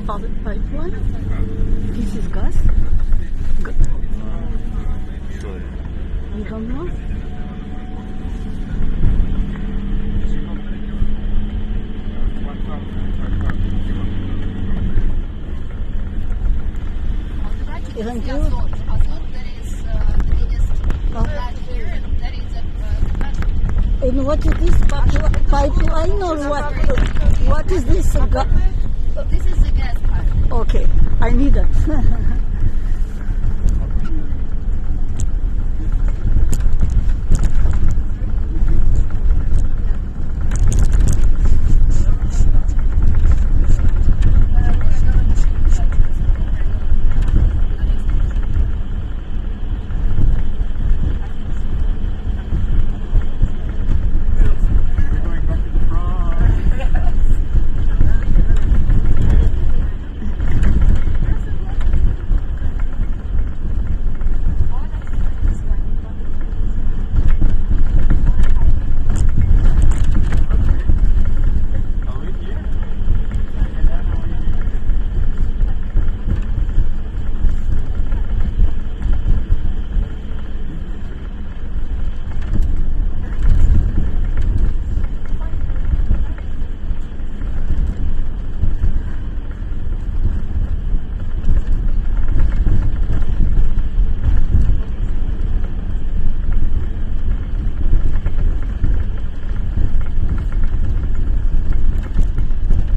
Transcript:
pipeline? This is gas? You don't know? Thank you. And what is this pipeline or what? What is this? This is the gas pipe. Okay, I need it.